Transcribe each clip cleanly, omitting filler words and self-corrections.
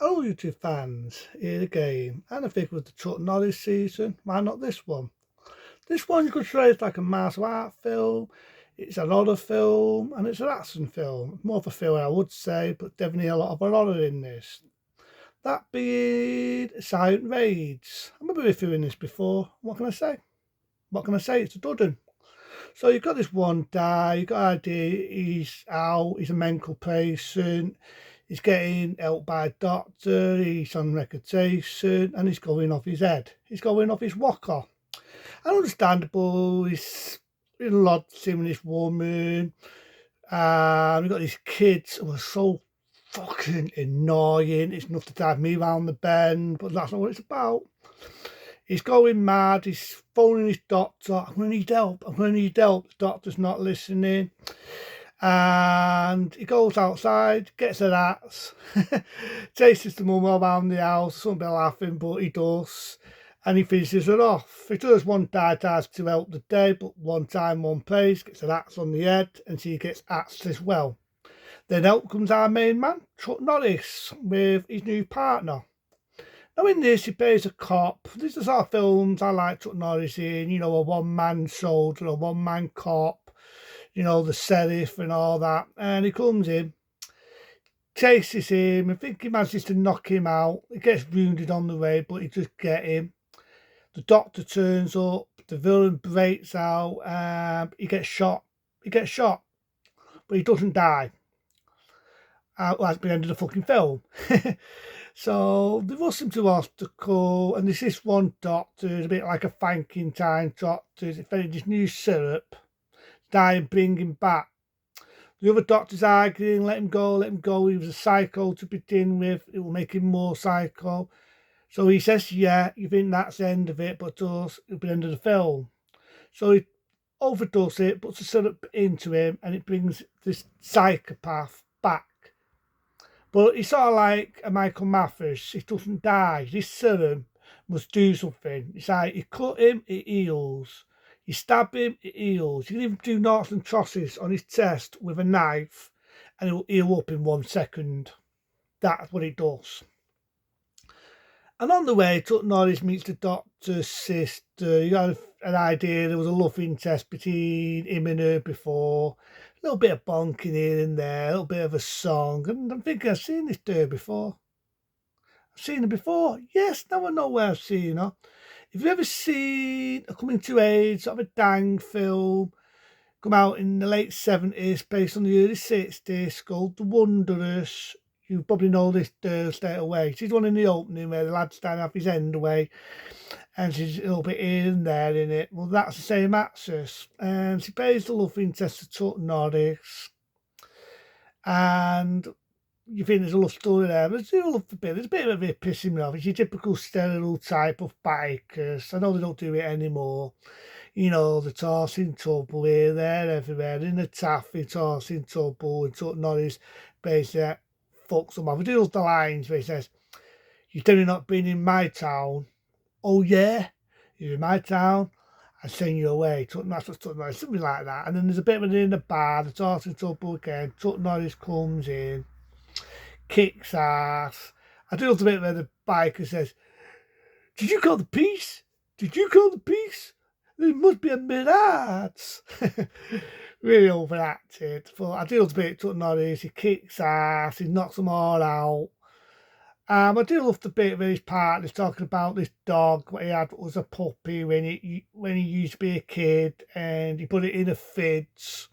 Hello, YouTube fans. Here again, and I think with the Chuck Norris season, why not this one? This one you could say is like a martial art film, it's an horror film, and it's an action film. More of a thriller, I would say, but definitely a lot of horror in this. That being Silent Raids. I remember reviewing this before. What can I say? What can I say? It's a dud. So you've got this one guy, you've got an idea, he's out, he's a mental patient, he's getting helped by a doctor, he's on medication, and he's going off his head. He's going off his walker. And understandable, he's in love seeing this woman, and we've got these kids who are so fucking annoying. It's enough to drive me round the bend, but that's not what it's about. He's going mad. He's phoning his doctor. I'm going to need help. I'm going to need help. The doctor's not listening. And he goes outside, gets an axe, chases the mum around the house. Somebody laughing, but he does. And he finishes her off. He does one task to help the day, but one time, one place, gets an axe on the head, and she gets axed as well. Then out comes our main man, Chuck Norris, with his new partner. Now in this, he plays a cop. This is our films I like Chuck Norris in, a one-man soldier, a one-man cop, the sheriff and all that. And he comes in, chases him, I think he manages to knock him out. He gets wounded on the way, but he just get him. The doctor turns up, the villain breaks out, he gets shot. But he doesn't die. That's the end of the fucking film. So they rush him to hospital, and there's this one doctor, a bit like a Frankenstein doctor, he's fed this new syrup, die and bring him back. The other doctor's arguing, let him go, he was a psycho to begin with, it will make him more psycho. So he says, yeah, you think that's the end of it, but it'll be the end of the film. So he overdoes it, puts the syrup into him, and it brings this psychopath back. But he's sort of like a Michael Mathers. He doesn't die. This serum must do something. It's like you cut him, it heals. You stab him, it heals. You can even do noughts and crosses on his chest with a knife, and it will heal up in 1 second. That's what it does. And on the way, Chuck Norris meets the doctor's sister. You got an idea there was a love interest between him and her before. A little bit of bonking here and there, a little bit of a song. And I'm thinking, I've seen this girl before. I've seen her before. Yes, now I know where I've seen her. If you've ever seen a coming to age, sort of a dang film, come out in the late 70s, based on the early 60s, called The Wanderers. You probably know this girl straight away. She's one in the opening where the lad's standing off his end away, and she's a little bit here and there in it. Well, that's the same actress, and she plays the love interest to Chuck Norris. And you think there's a love story there, but there's a bit of it pissing me off. It's your typical stereotype of bikers. I know they don't do it anymore. The tossing trouble here, there, everywhere, in the taffy, tossing trouble, and Chuck Norris basically fucks them off. He does the lines where he says, "You've definitely not been in my town." "Oh yeah, you're in my town, I send you away." Chuck Norris, something like that. And then there's a bit of it in the bar, the tossing trouble again. Chuck Norris comes in, kicks ass. I do love the bit where the biker says, "Did you call the police? Did you call the police? There must be a minute." Really overacted. But I do love the bit Chuck Norris. He kicks ass. He knocks them all out. I do love the bit where his partner's talking about this dog what he had was a puppy when he used to be a kid, and he put it in a fridge,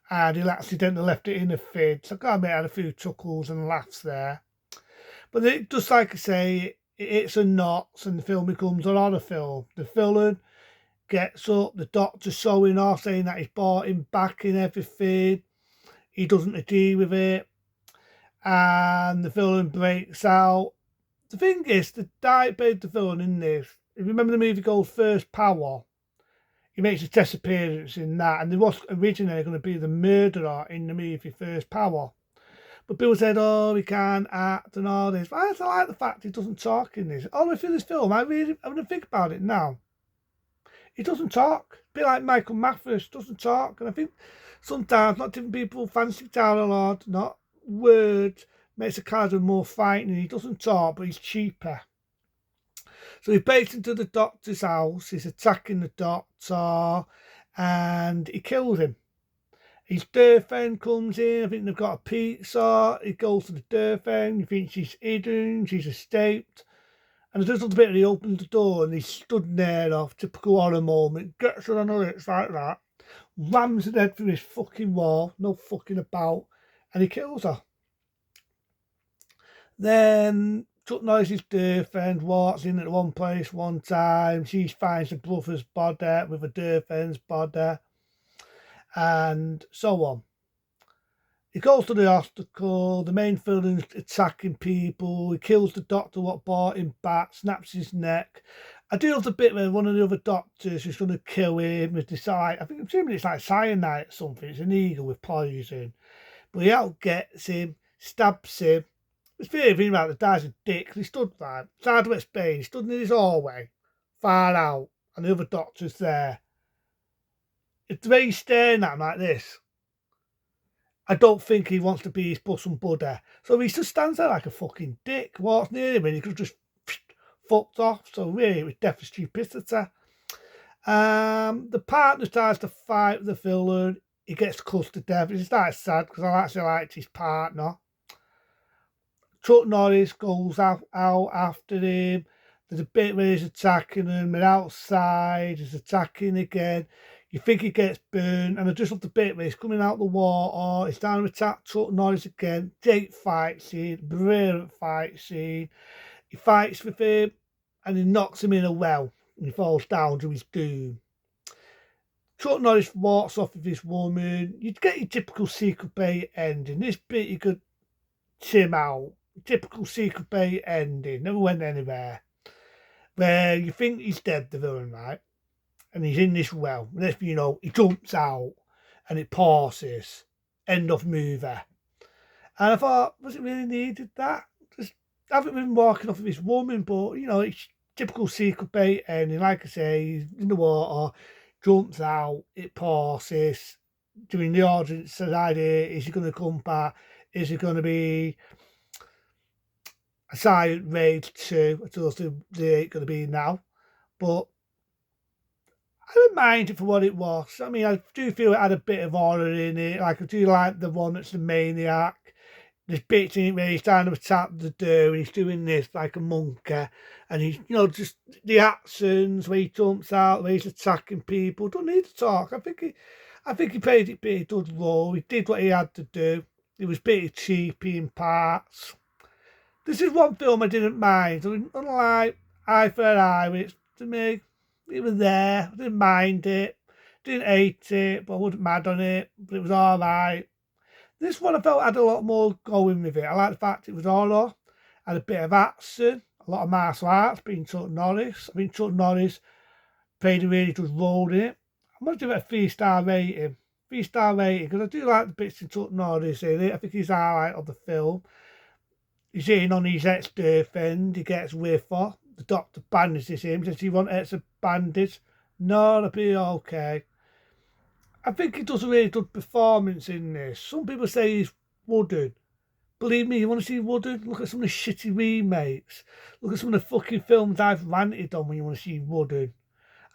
and he accidentally left it in a fridge. I gotta admit, I had a few chuckles and laughs there. But it just like I say, it hits a knots, and the film becomes a horror film. The villain gets up, the doctor's showing off, saying that he's bought him back in everything. He doesn't agree with it, and the villain breaks out. The thing is, the guy played the villain in this. If you remember the movie called First Power, he makes a test appearance in that, and he was originally going to be the murderer in the movie First Power. But people said, "Oh, he can't act and all this." I like the fact he doesn't talk in this. All the way through this film, I'm going to think about it now. He doesn't talk. A bit like Michael Mathers, doesn't talk. And I think sometimes not different people fancy down a lot, not words, makes the character more frightening. He doesn't talk, but he's cheaper. So he breaks into the doctor's house, he's attacking the doctor, and he kills him. His girlfriend comes in, I think they've got a pizza, he goes to the girlfriend, he thinks she's hidden, she's escaped. And there's just a bit, he opens the door and he's stood there off, typical horror moment, gets her on her lips like that, rams her head through his fucking wall, no fucking about, and he kills her. Then Chuck Norris's girlfriend walks in at one place one time, she finds her brother's body with her girlfriend's body, and so on. He goes to the hospital, the main villain's attacking people, he kills the doctor what brought him back, snaps his neck. I do love the bit where one of the other doctors is going to kill him with this, I think I'm assuming it's like cyanide or something, it's an eagle with poison. But he outgets him, stabs him. It's very thing about the guy's a dick, he stood there, it's hard to explain, he stood in his hallway, far out, and the other doctor's there. If the way he's staring at him like this, I don't think he wants to be his bosom buddy. So he just stands there like a fucking dick, walks near him and he could just fucked off. So really it was death stupidity. The partner tries to fight with the villain. He gets cussed to death. It's quite sad because I actually liked his partner. Chuck Norris goes out after him. There's a bit where he's attacking him and outside he's attacking again. You think he gets burned, and I just love the bit where he's coming out the water, he's down to attack Chuck Norris again. Great fight scene, brilliant fight scene. He fights with him, and he knocks him in a well, and he falls down to his doom. Chuck Norris walks off with his woman. You'd get your typical Secret Bay ending. This bit you could trim out. Typical Secret Bay ending, never went anywhere. Where you think he's dead, the villain, right? And he's in this well. Next thing you know, he jumps out and it pauses. End of movie. And I thought, was it really needed that? Just haven't been walking off of his woman, but you know, it's typical Secret Bay ending. Like I say, he's in the water, jumps out, it pauses. Doing the audience idea, is he going to come back? Is he going to be a Silent Rage 2? I suppose they ain't going to be now. But I didn't mind it for what it was. I mean, I do feel it had a bit of horror in it. Like, I do like the one that's the maniac. There's bits in it where he's trying to attack the door and he's doing this like a monkey. And he's, you know, just the actions where he jumps out, where he's attacking people. Don't need to talk. I think he played it pretty good role. He did what he had to do. It was pretty cheapy in parts. This is one film I didn't mind. I mean, unlike Eye for an Eye, which to me, it was there. I didn't mind it. Didn't hate it, but I wasn't mad on it. But it was alright. This one I felt had a lot more going with it. I like the fact it was horror. Had a bit of action. A lot of martial arts, being Chuck Norris. I think Chuck Norris played a really good role in it. I'm going to give it a 3-star rating. 3-star rating, because I do like the bits in Chuck Norris in it. I think he's the highlight of the film. He's in on his ex-girlfriend. He gets with her. The doctor bandages him. Does he want extra bandage? No, that'll be okay. I think he does a really good performance in this. Some people say he's wooden. Believe me, you want to see wooden? Look at some of the shitty remakes. Look at some of the fucking films I've ranted on when you want to see wooden.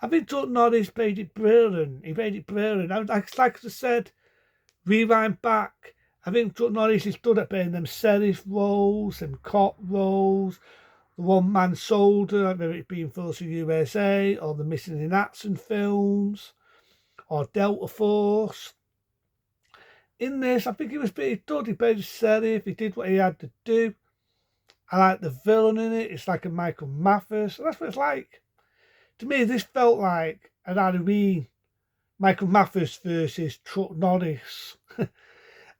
I think Chuck Norris played it brilliant. He played it brilliant. Like I said, rewind back. I think Chuck Norris is good at playing them sheriff roles, them cop roles, the one-man soldier, whether it's been Force of USA or the Missing in Action films or Delta Force. In this, I think he was pretty good. He played the sheriff. He did what he had to do. I like the villain in it. It's like a Michael Mathers. That's what it's like. To me, this felt like an Halloween. Michael Mathers versus Chuck Norris.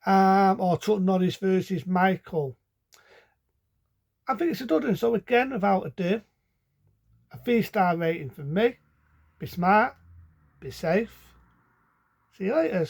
Or Chuck Norris versus Michael. I think it's a good one. So again, without ado, a 3-star rating from me. Be smart. Be safe. See you later.